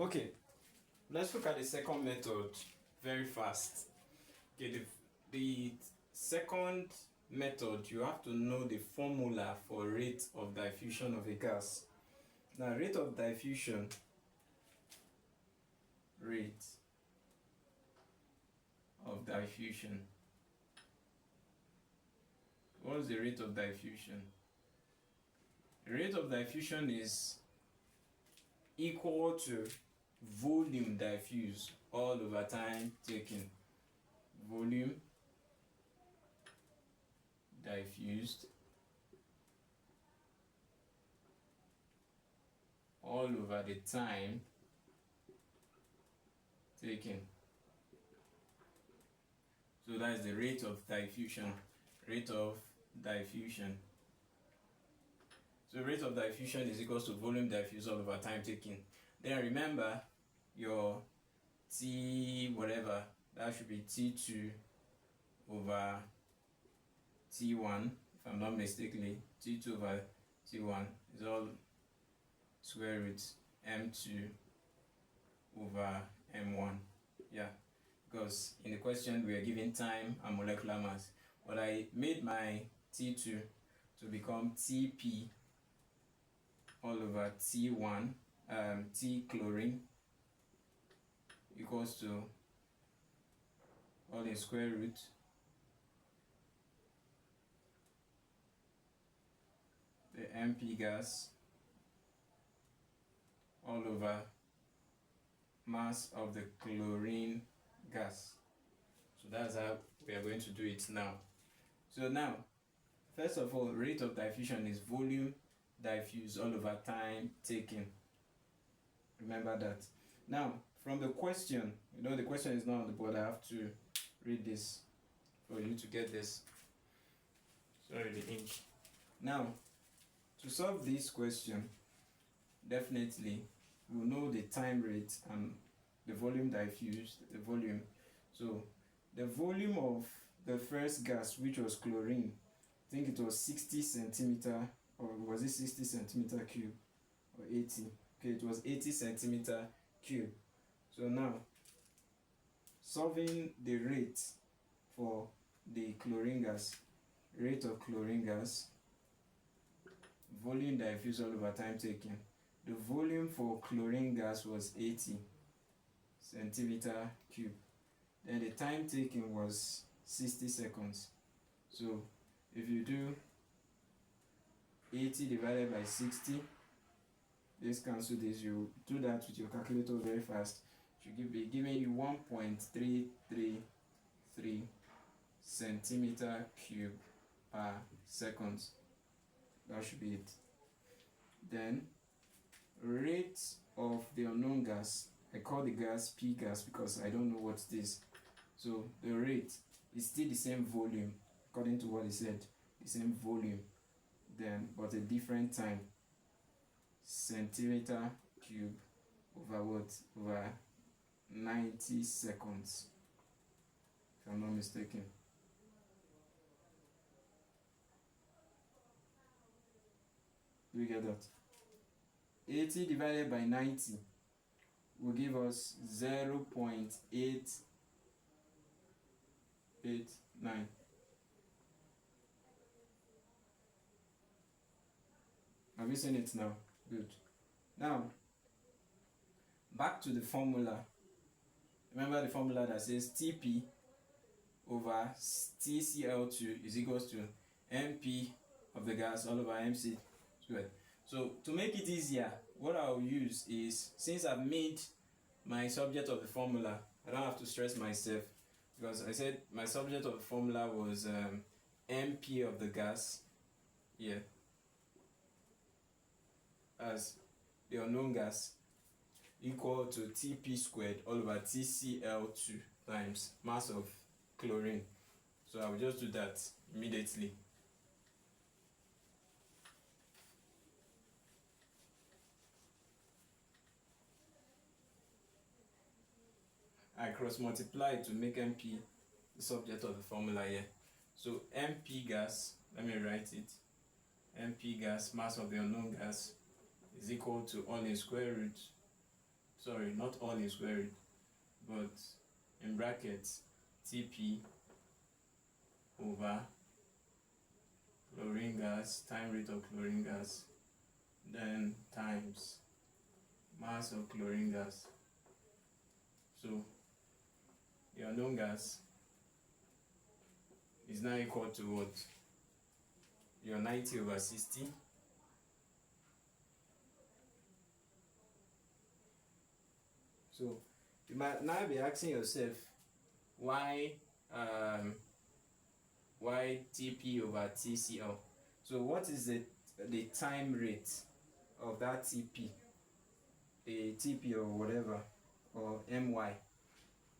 Okay, let's look at the second method very fast. Okay, the second method, you have to know the formula for rate of diffusion of a gas. Now, rate of diffusion, rate of diffusion. What is the rate of diffusion? The rate of diffusion is equal to volume diffused all over time taken. Volume diffused all over the time taken. So that is the rate of diffusion. Rate of diffusion. So rate of diffusion is equal to volume diffused all over time taken. Then remember your T whatever, that should be T2 over T1, if I'm not mistakenly. T2 over T1 is all square root M2 over M1. Yeah, because in the question we are given time and molecular mass, but I made my T2 to become Tp all over T1, T chlorine equals to all in square root the MP gas all over mass of the chlorine gas. So that's how we are going to do it now. So now, first of all, rate of diffusion is volume diffused all over time taken. Remember that. Now, from the question, the question is not on the board. I have to read this for you to get this. Sorry, the ink. Now, to solve this question, definitely we'll know the time rate and the volume diffused, the volume. So the volume of the first gas, which was chlorine, I think it was 60 centimeter, or was it 60 centimeter cube or 80? Okay, it was 80 centimeter cube. So now, solving the rate for the chlorine gas, rate of chlorine gas, volume diffused all over time taken. The volume for chlorine gas was 80 centimeter cube. Then the time taken was 60 seconds. So if you do 80 divided by 60, let's cancel this. You do that with your calculator very fast. It should be giving you 1.333 centimeter cube per second. That should be it. Then rate of the unknown gas, I call the gas P gas because I don't know what it is. So the rate is still the same volume according to what he said, the same volume, then but a different time. Centimeter cube over what? Over 90 seconds, if I'm not mistaken. Do you get that? 80 divided by 90 will give us 0.889. Have you seen it now? Good. Now, back to the formula. Remember the formula that says Tp over TCl2 is equals to Mp of the gas all over Mc squared. So to make it easier, what I'll use is, since I've made my subject of the formula, I don't have to stress myself, because I said my subject of the formula was Mp of the gas, yeah, as the unknown gas, equal to Tp squared all over TCl2 times mass of chlorine. So I will just do that immediately. I cross multiply to make Mp the subject of the formula here. So Mp gas, let me write it. Mp gas, mass of the unknown gas, is equal to all in square root. sorry, not all in square root, but in brackets Tp over chlorine gas, time rate of chlorine gas, then times mass of chlorine gas. So the unknown gas is now equal to what? Your 90 over 60 . So you might now be asking yourself, why Tp over TCl? So what is the time rate of that Tp, the Tp or whatever, or My?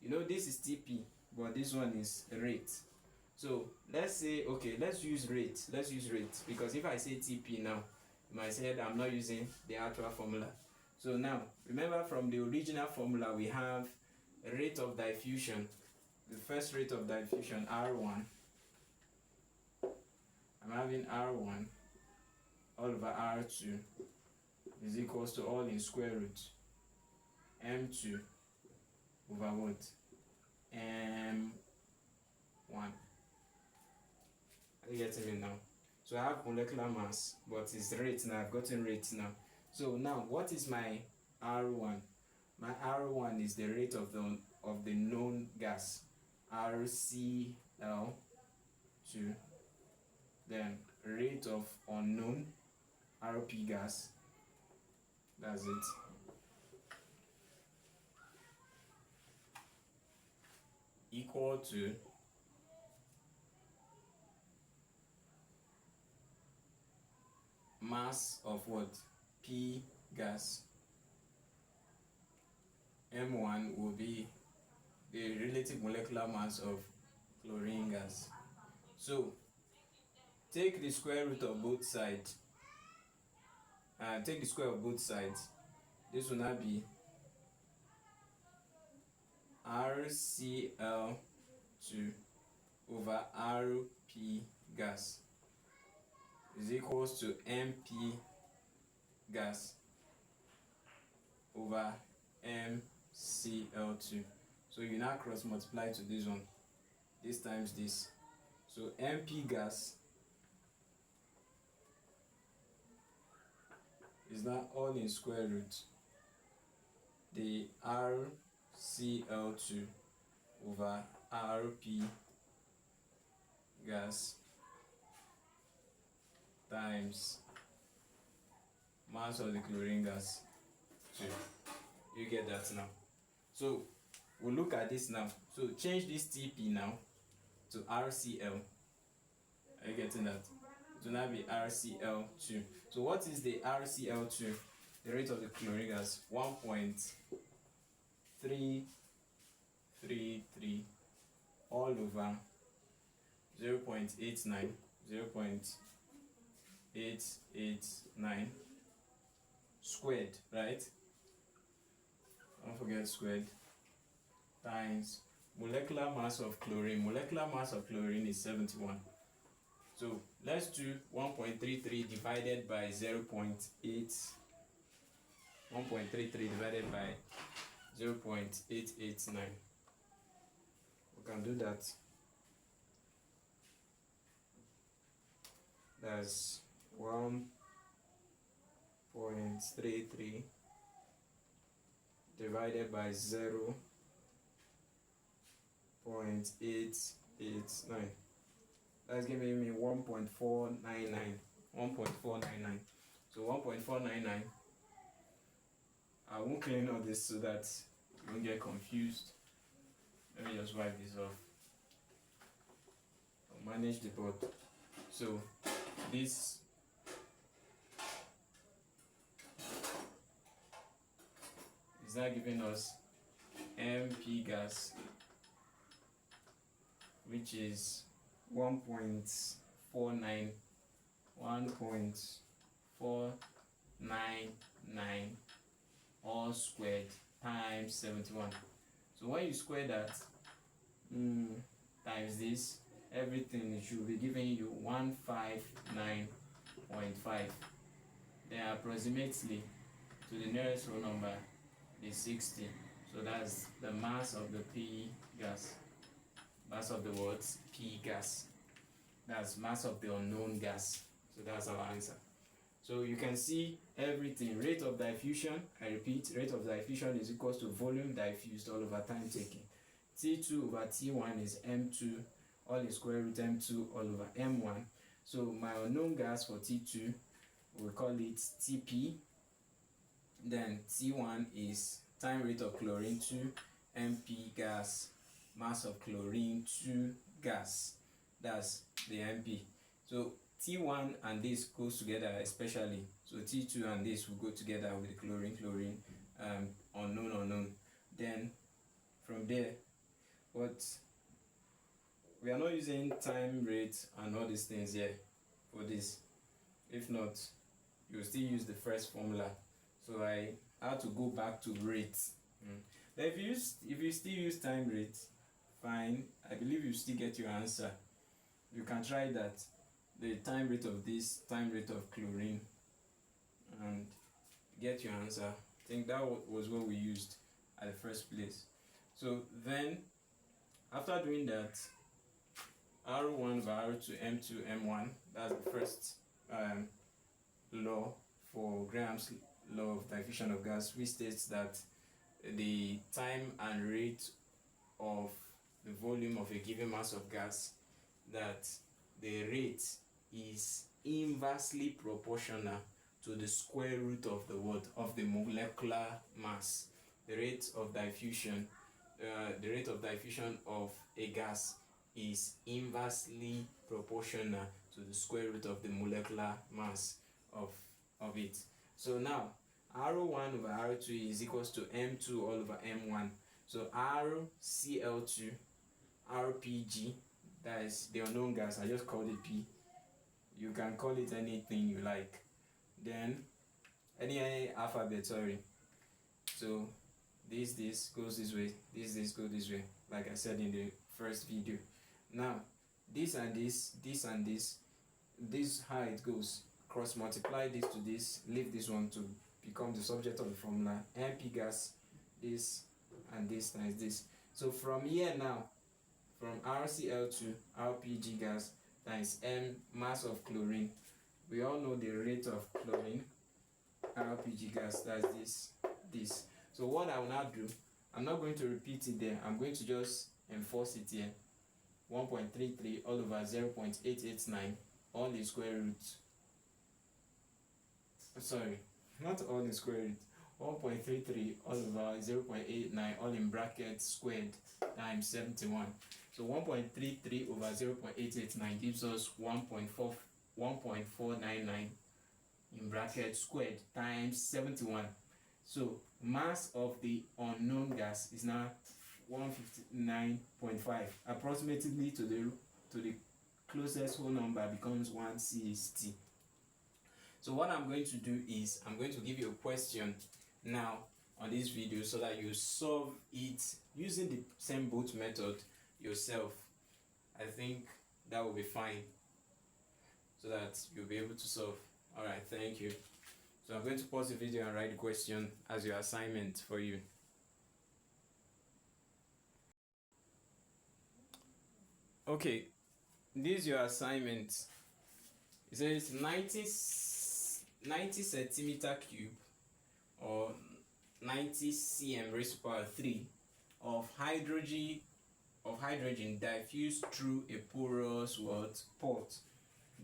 You know this is Tp, but this one is rate. So let's say, okay, let's use rate, because if I say Tp now, you might say that I'm not using the actual formula. So now, remember from the original formula, we have a rate of diffusion. The first rate of diffusion, R1. I'm having R1 all over R2 is equals to all in square root M2 over what? M1. Are you getting me now? So I have molecular mass, but it's rate now. I've gotten rate now. So now, what is my R1? My R1 is the rate of the known gas, RCl2. Then rate of unknown, RP gas. That's it. Equal to mass of what? P gas. M1 will be the relative molecular mass of chlorine gas. So take the square root of both sides. Take the square of both sides. This will now be RCl2 over RP gas is equals to MP gas over MCl2. So you now cross multiply to this one, this times this. So MP gas is now all in square root the RCl2 over RP gas times mass of the chlorine gas 2. You get that now? So we'll look at this now. So change this Tp now to RCl. Are you getting that? It will now be RCl2. So what is the RCl2? The rate of the chlorine gas, 1.333 all over 0.89 squared, right? Don't forget squared, times molecular mass of chlorine. Molecular mass of chlorine is 71. So let's do 1.33 divided by 0.8. 1.33 divided by 0.889. We can do that. That's 1.33 divided by 0.889. That's giving me 1.499. 1.499. So 1.499. I won't clean all this so that you won't get confused. Let me just wipe this off. I'll manage the board. So this is now giving us MP gas, which is 1.499 all squared times 71. So when you square that times this, everything, it should be giving you 159.5. Then approximately to the nearest whole number, is 60. So that's the mass of the P gas. Mass of the what? P gas. That's mass of the unknown gas. So that's our answer. So you can see everything. Rate of diffusion, I repeat, rate of diffusion is equals to volume diffused all over time taken. T2 over T1 is M2 all is square root M2 all over M1. So my unknown gas for T2, we call it Tp. Then T1 is time rate of chlorine 2 MP gas, mass of chlorine 2 gas. That's the MP. So T1 and this goes together especially. So T2 and this will go together with the chlorine, unknown. Then from there, what we are not using time rate and all these things here for this. If not, you will still use the first formula. So I had to go back to rate. But if you still use time rate, fine. I believe you still get your answer. You can try that. The time rate of this, time rate of chlorine, and get your answer. I think that was what we used at the first place. So then, after doing that, R1 over R2, M2, M1, that's the first law for Graham's law of diffusion of gas, which states that the time and rate of the volume of a given mass of gas, that the rate is inversely proportional to the square root of the what? Of the molecular mass. The rate of diffusion of a gas is inversely proportional to the square root of the molecular mass of it. So now R1 over R2 is equals to M2 all over M1. So RCl2, RPG, that is the unknown gas. I just called it P. You can call it anything you like. Then any alphabet, sorry. So this goes this way, this goes this way, like I said in the first video. Now this and this how it goes. Cross multiply this to this, leave this one to become the subject of the formula. MP gas, this and this times this. So from here now, from RCl to RPG gas times M mass of chlorine, we all know the rate of chlorine, RPG gas, that's this. So what I will now do, I'm not going to repeat it there, I'm going to just enforce it here. 1.33 all over 0.889 all in square root. Sorry, not all in square root. 1.33 all over 0.89 all in bracket squared times 71. So 1.33 over 0.889 gives us 1.499 in bracket squared times 71. So mass of the unknown gas is now 159.5, approximately to the closest whole number becomes 160. So what I'm going to do is I'm going to give you a question now on this video so that you solve it using the same both method yourself. I think that will be fine so that you'll be able to solve. Alright, thank you. So I'm going to pause the video and write the question as your assignment for you. Okay, this is your assignment. It says 90 centimeter cube or 90 cm raised to power 3 of hydrogen diffused through a porous port.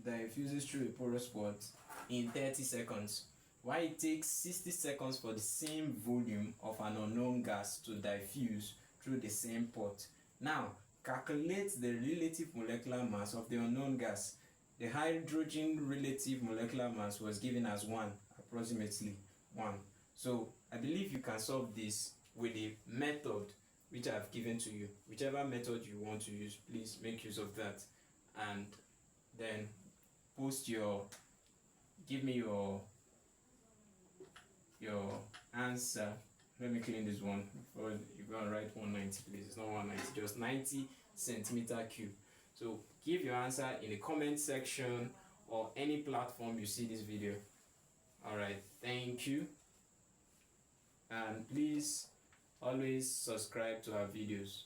Diffuses through a porous port in 30 seconds. Why it takes 60 seconds for the same volume of an unknown gas to diffuse through the same port. Now, calculate the relative molecular mass of the unknown gas. The hydrogen relative molecular mass was given as 1, approximately 1. So, I believe you can solve this with the method which I have given to you. Whichever method you want to use, please make use of that. And then give me your answer. Let me clean this one before you're going to write 190, please. It's not 190, just 90 centimeter cube. So give your answer in the comment section or any platform you see this video. Alright, thank you. and please always subscribe to our videos.